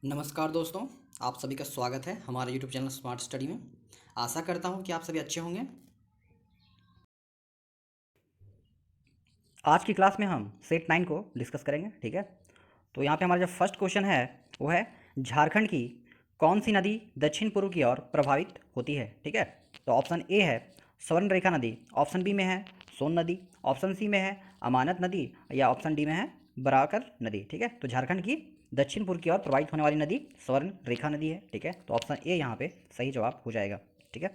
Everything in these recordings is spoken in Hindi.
नमस्कार दोस्तों, आप सभी का स्वागत है हमारे यूट्यूब चैनल स्मार्ट स्टडी में। आशा करता हूं कि आप सभी अच्छे होंगे। आज की क्लास में हम सेट 9 को डिस्कस करेंगे। ठीक है, तो यहाँ पे हमारा जो फर्स्ट क्वेश्चन है वो है झारखंड की कौन सी नदी दक्षिण पूर्व की ओर प्रभावित होती है। ठीक है, तो ऑप्शन ए है स्वर्ण रेखा नदी, ऑप्शन बी में है सोन नदी, ऑप्शन सी में है अमानत नदी, या ऑप्शन डी में है बराकर नदी। ठीक है, तो झारखंड की दक्षिण पूर्व की ओर प्रवाहित होने वाली नदी स्वर्ण रेखा नदी है। ठीक है, तो ऑप्शन ए यहाँ पे सही जवाब हो जाएगा। ठीक है,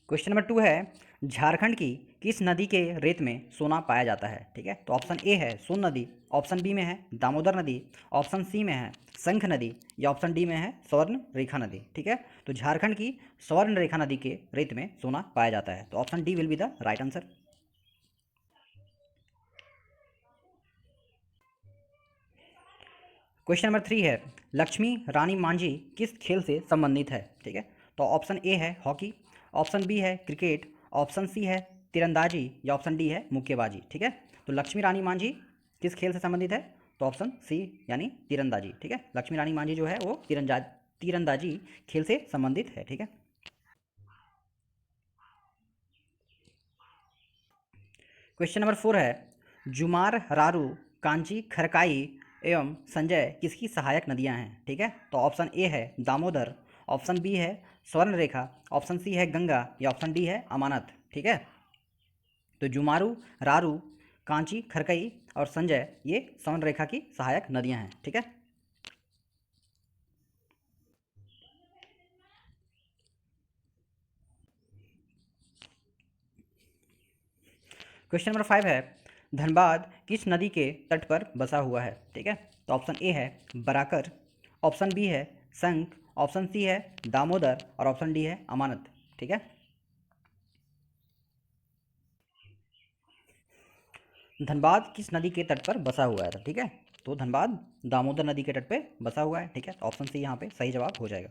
क्वेश्चन नंबर 2 है झारखंड की किस नदी के रेत में सोना पाया जाता है। ठीक है, तो ऑप्शन ए है सोन नदी, ऑप्शन बी में है दामोदर नदी, ऑप्शन सी में है शंख नदी, या ऑप्शन डी में है स्वर्ण रेखा नदी। ठीक है, तो झारखंड की स्वर्ण रेखा नदी के रेत में सोना पाया जाता है, तो option D will be the right answer. Question number 3 है लक्ष्मी रानी मांझी किस खेल से संबंधित है। ठीक है, तो ऑप्शन ए है हॉकी, ऑप्शन बी है क्रिकेट, ऑप्शन सी है तीरंदाजी, या ऑप्शन डी है मुक्केबाजी। ठीक है, तो लक्ष्मी रानी मांझी किस खेल से संबंधित है, तो ऑप्शन सी यानी तीरंदाजी। ठीक है, लक्ष्मी रानी मांझी जो है वो तीरंदाजी खेल से संबंधित है। ठीक है, क्वेश्चन नंबर 4 है जुमार, रारू, कांची, खरकाई एवं संजय किसकी सहायक नदियां हैं। ठीक है, तो ऑप्शन ए है दामोदर, ऑप्शन बी है स्वर्ण रेखा, ऑप्शन सी है गंगा, या ऑप्शन डी है अमानत। ठीक है, तो जुमारू, रारू, कांची, खरकई और संजय ये स्वर्ण रेखा की सहायक नदियां हैं। ठीक है, क्वेश्चन नंबर 5 है धनबाद किस नदी के तट पर बसा हुआ है। ठीक है, तो ऑप्शन ए है बराकर, ऑप्शन बी है शंख, ऑप्शन सी है दामोदर और ऑप्शन डी है अमानत। ठीक है, धनबाद किस नदी के तट पर बसा हुआ है। ठीक है, तो धनबाद दामोदर नदी के तट पे बसा हुआ है। ठीक है, तो ऑप्शन सी यहाँ पे सही जवाब हो जाएगा।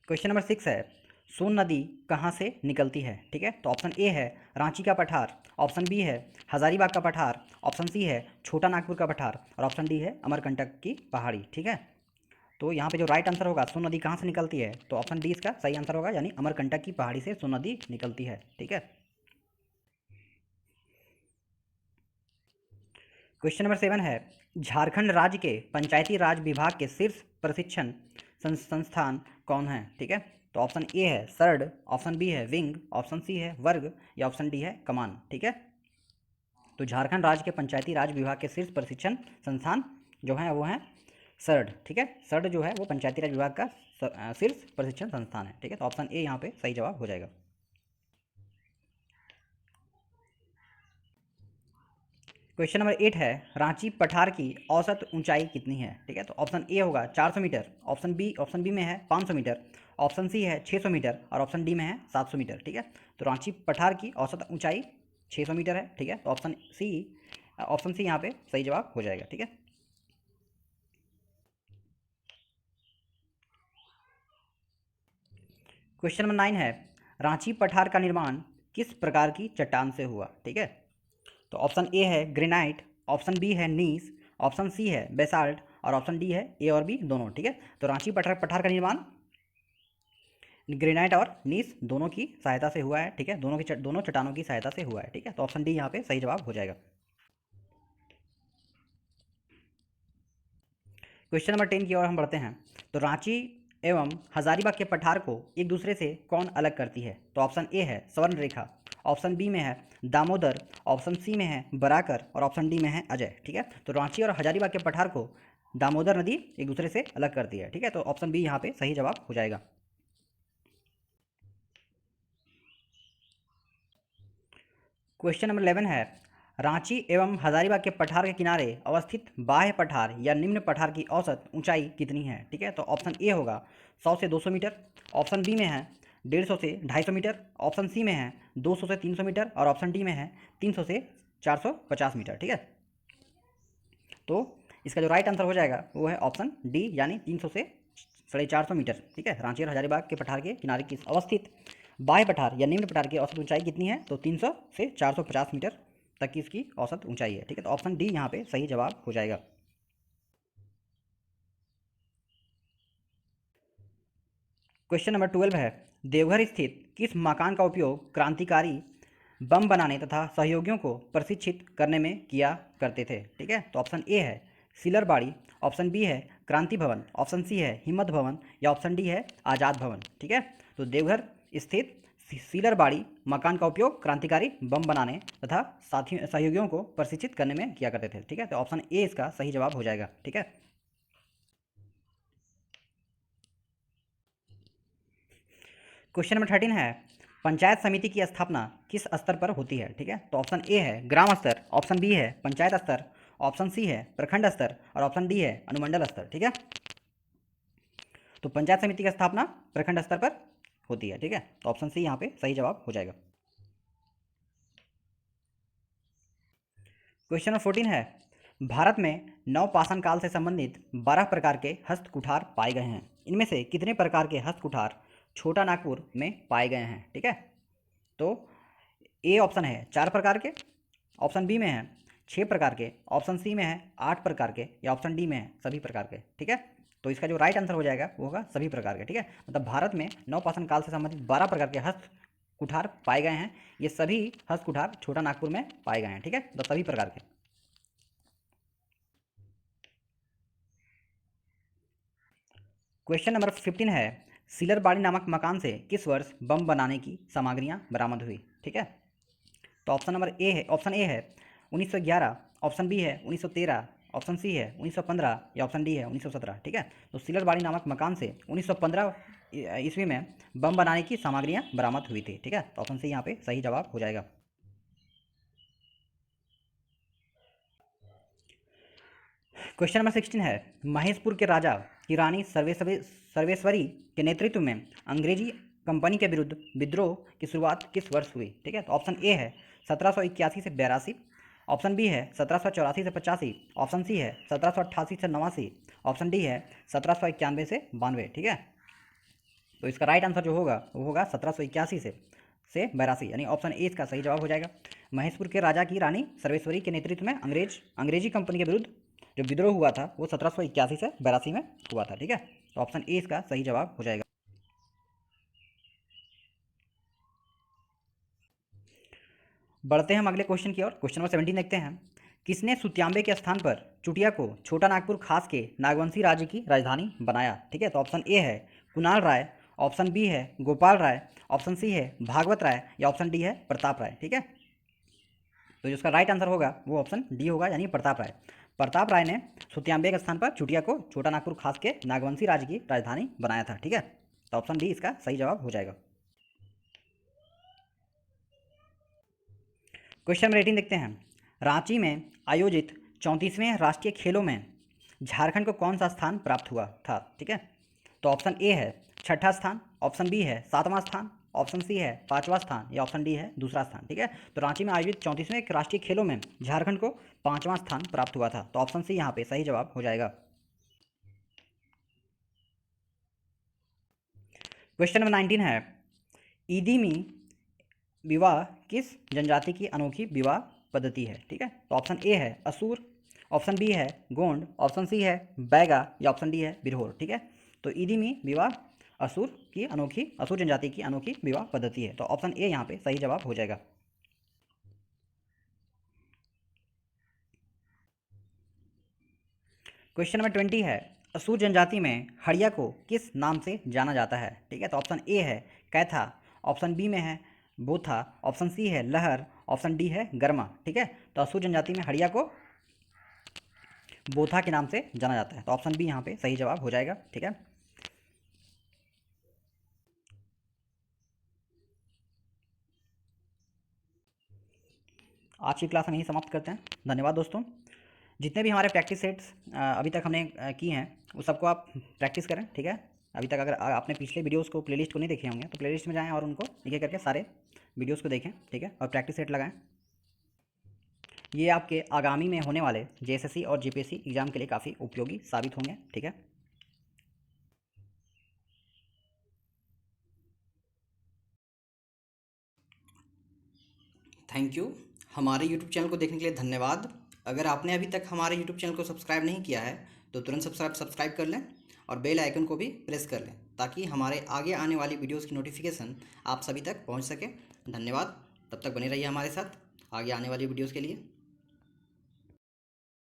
क्वेश्चन नंबर 6 है सोन नदी कहाँ से निकलती है। ठीक है, तो ऑप्शन ए है रांची का पठार, ऑप्शन बी है हजारीबाग का पठार, ऑप्शन सी है छोटा नागपुर का पठार और ऑप्शन डी है अमरकंटक की पहाड़ी। ठीक है, तो यहाँ पे जो राइट आंसर होगा सोन नदी कहाँ से निकलती है, तो ऑप्शन डी इसका सही आंसर होगा, यानी अमरकंटक की पहाड़ी से सोन नदी निकलती है। ठीक है, क्वेश्चन नंबर 7 है झारखंड राज्य के पंचायती राज विभाग के शीर्ष प्रशिक्षण संस्थान कौन है। ठीक है, तो ऑप्शन ए है सर्ड, ऑप्शन बी है विंग, ऑप्शन सी है वर्ग, या ऑप्शन डी है कमान। ठीक है, तो झारखंड राज्य के पंचायती राज विभाग के शीर्ष प्रशिक्षण संस्थान जो है वो है सर्ड। ठीक है, सर्ड जो है वो पंचायती राज विभाग का शीर्ष प्रशिक्षण संस्थान है। ठीक है, तो ऑप्शन ए यहाँ पे सही जवाब हो जाएगा। क्वेश्चन नंबर 8 है रांची पठार की औसत ऊंचाई कितनी है। ठीक है, तो ऑप्शन ए होगा 400 मीटर, ऑप्शन बी में है 500 मीटर, ऑप्शन सी है 600 मीटर और ऑप्शन डी में है 700 मीटर। ठीक है, तो रांची पठार की औसत ऊंचाई 600 मीटर है। ठीक है, तो ऑप्शन सी यहाँ पे सही जवाब हो जाएगा। ठीक है, क्वेश्चन नंबर 9 है रांची पठार का निर्माण किस प्रकार की चट्टान से हुआ। ठीक है, तो ऑप्शन ए है ग्रेनाइट, ऑप्शन बी है नीस, ऑप्शन सी है बेसाल्ट और ऑप्शन डी है ए और बी दोनों। ठीक है, तो रांची पठार पठार का निर्माण ग्रेनाइट और नीस दोनों की सहायता से हुआ है। ठीक है, दोनों चट्टानों की सहायता से हुआ है। ठीक है, तो ऑप्शन डी यहाँ पे सही जवाब हो जाएगा। क्वेश्चन नंबर 10 की ओर हम बढ़ते हैं। तो रांची एवं हजारीबाग के पठार को एक दूसरे से कौन अलग करती है, तो ऑप्शन ए है स्वर्ण रेखा, ऑप्शन बी में है दामोदर, ऑप्शन सी में है बराकर और ऑप्शन डी में है अजय। ठीक है, तो रांची और हजारीबाग के पठार को दामोदर नदी एक दूसरे से अलग करती है। ठीक है, तो ऑप्शन बी यहाँ पे सही जवाब हो जाएगा। क्वेश्चन नंबर 11 है रांची एवं हजारीबाग के पठार के किनारे अवस्थित बाह्य पठार या निम्न पठार की औसत ऊंचाई कितनी है। ठीक है, तो ऑप्शन ए होगा 100 से 200 मीटर, ऑप्शन बी में है 150 से 250 मीटर, ऑप्शन सी में है 200 से 300 मीटर और ऑप्शन डी में है 300 से 450 मीटर। ठीक है, तो इसका जो राइट आंसर हो जाएगा वो है ऑप्शन डी, यानी 300 से 450 मीटर। ठीक है, रांची और हजारीबाग के पठार के किनारे की अवस्थित बाह्य पठार या निम्न पठार की औसत ऊंचाई कितनी है? तो 300 से 450 मीटर तक की इसकी औसत ऊंचाई है, ठीक है। तो ऑप्शन डी यहाँ पे सही जवाब हो जाएगा। क्वेश्चन नंबर 12 है, देवघर स्थित किस मकान का उपयोग क्रांतिकारी बम बनाने तथा सहयोगियों को प्रशिक्षित करने में किया करते थे? ठीक है। तो ऑप्शन ए है सिलर बाड़ी, ऑप्शन बी है क्रांति भवन, ऑप्शन सी है हिम्मत भवन या ऑप्शन डी है आज़ाद भवन। ठीक है। तो देवघर स्थित सीलर बाड़ी मकान का उपयोग क्रांतिकारी बम बनाने तथा साथी सहयोगियों को प्रशिक्षित करने में किया करते थे। ठीक है। तो ऑप्शन ए इसका सही जवाब हो जाएगा। ठीक है। क्वेश्चन नंबर 13 है, पंचायत समिति की स्थापना किस स्तर पर होती है? ठीक है। तो ऑप्शन ए है ग्राम स्तर, ऑप्शन बी है पंचायत स्तर, ऑप्शन सी है प्रखंड स्तर और ऑप्शन डी है अनुमंडल स्तर। ठीक है। तो पंचायत समिति की स्थापना प्रखंड स्तर पर होती है। ठीक है। तो ऑप्शन सी यहाँ पे सही जवाब हो जाएगा। क्वेश्चन नंबर 14 है, भारत में नवपाषाण काल से संबंधित 12 प्रकार के हस्त कुठार पाए गए हैं। इनमें से कितने प्रकार के हस्त कुठार छोटा नागपुर में पाए गए हैं? ठीक है। तो ए ऑप्शन है 4 प्रकार के, ऑप्शन बी में है 6 प्रकार के, ऑप्शन सी में है 8 प्रकार के या ऑप्शन डी में है सभी प्रकार के। ठीक है। तो इसका जो राइट आंसर हो जाएगा वो होगा सभी प्रकार के। ठीक है। मतलब भारत में नवपाषाण काल से संबंधित 12 प्रकार के हस्त कुठार पाए गए हैं। ये सभी हस्त कुठार छोटा नागपुर में पाए गए हैं। ठीक है। तो सभी प्रकार के। क्वेश्चन नंबर 15 है, सिलरबाड़ी नामक मकान से किस वर्ष बम बनाने की सामग्रियां बरामद हुई? ठीक है। तो ऑप्शन ए है 1911, ऑप्शन बी है 1913, ऑप्शन सी है 1915 या ऑप्शन डी है 1917। ठीक है। तो सिलरबाड़ी नामक मकान से 1915 ईस्वी में बम बनाने की सामग्रियां बरामद हुई थी। ठीक है। तो ऑप्शन सी यहाँ पे सही जवाब हो जाएगा। क्वेश्चन नंबर 16 है, महेशपुर के राजा की रानी सर्वेश्वरी के नेतृत्व में अंग्रेजी कंपनी के विरुद्ध विद्रोह की शुरुआत किस वर्ष हुई? ठीक है। तो ऑप्शन ए है 1781 से 82, ऑप्शन बी है 1784 से 85, ऑप्शन सी है 1788 से 89, ऑप्शन डी है 1791 से 92। ठीक है। तो इसका राइट आंसर जो होगा वो होगा 1781 से 82, यानी ऑप्शन ए इसका सही जवाब हो जाएगा। महेशपुर के राजा की रानी सर्वेश्वरी के नेतृत्व में अंग्रेजी कंपनी के विरुद्ध जो विद्रोह हुआ था वो 1781 से 82 में हुआ था। ठीक है। तो ऑप्शन ए इसका सही जवाब हो जाएगा। बढ़ते हैं हम अगले क्वेश्चन की ओर। क्वेश्चन नंबर 17 देखते हैं, किसने सुत्याम्बे के स्थान पर चुटिया को छोटा नागपुर खास के नागवंशी राज्य की राजधानी बनाया? ठीक है। तो ऑप्शन ए है कुणाल राय, ऑप्शन बी है गोपाल राय, ऑप्शन सी है भागवत राय या ऑप्शन डी है प्रताप राय। ठीक है। तो जो उसका राइट आंसर होगा वो ऑप्शन डी होगा, यानी प्रताप राय। प्रताप राय ने सुत्याम्बे के स्थान पर चुटिया को छोटा नागपुर खास के नागवंशी राज्य की राजधानी बनाया था। ठीक है। तो ऑप्शन डी इसका सही जवाब हो जाएगा। क्वेश्चन नंबर 18 देखते हैं, रांची में आयोजित 34वें राष्ट्रीय खेलों में झारखंड को कौन सा स्थान प्राप्त हुआ था? ठीक है। तो ऑप्शन ए है छठा स्थान, ऑप्शन बी है सातवां स्थान, ऑप्शन सी है पांचवा स्थान या ऑप्शन डी है दूसरा स्थान। ठीक है। तो रांची में आयोजित 34वें राष्ट्रीय खेलों में झारखंड को पांचवां स्थान प्राप्त हुआ था। तो ऑप्शन सी यहाँ पे सही जवाब हो जाएगा। क्वेश्चन नंबर 19 है, ईदीमी विवाह किस जनजाति की अनोखी विवाह पद्धति है? ठीक है। तो ऑप्शन ए है असुर, ऑप्शन बी है गोंड, ऑप्शन सी है बैगा या ऑप्शन डी है बिरहोर। ठीक है। तो ईदीमी विवाह असुर जनजाति की अनोखी विवाह पद्धति है। तो ऑप्शन ए यहाँ पे सही जवाब हो जाएगा। क्वेश्चन नंबर 20 है, असुर जनजाति में हड़िया को किस नाम से जाना जाता है? ठीक है। तो ऑप्शन ए है कैथा, ऑप्शन बी में है बोथा, ऑप्शन सी है लहर, ऑप्शन डी है गर्मा। ठीक है। तो असुर जनजाति में हड़िया को बोथा के नाम से जाना जाता है। तो ऑप्शन बी यहाँ पे सही जवाब हो जाएगा। ठीक है। आज की क्लास हम यहीं समाप्त करते हैं। धन्यवाद दोस्तों। जितने भी हमारे प्रैक्टिस सेट्स अभी तक हमने किए हैं वो सबको आप प्रैक्टिस करें। ठीक है। अभी तक अगर आपने पिछले वीडियोस को प्लेलिस्ट को नहीं देखे होंगे तो प्लेलिस्ट में जाएं और उनको एक एक करके सारे वीडियोस को देखें। ठीक है। और प्रैक्टिस सेट लगाएं। ये आपके आगामी में होने वाले जेएसएससी और जीपीएससी एग्जाम के लिए काफ़ी उपयोगी साबित होंगे। ठीक है। Thank you. हमारे यूट्यूब चैनल को देखने के लिए धन्यवाद। अगर आपने अभी तक हमारे यूट्यूब चैनल को सब्सक्राइब नहीं किया है तो तुरंत सब्सक्राइब कर लें और बेल आइकन को भी प्रेस कर लें ताकि हमारे आगे आने वाली वीडियोज़ की नोटिफिकेशन आप सभी तक पहुँच सके। धन्यवाद। तब तक बने रहिए हमारे साथ आगे आने वाली वीडियोज़ के लिए।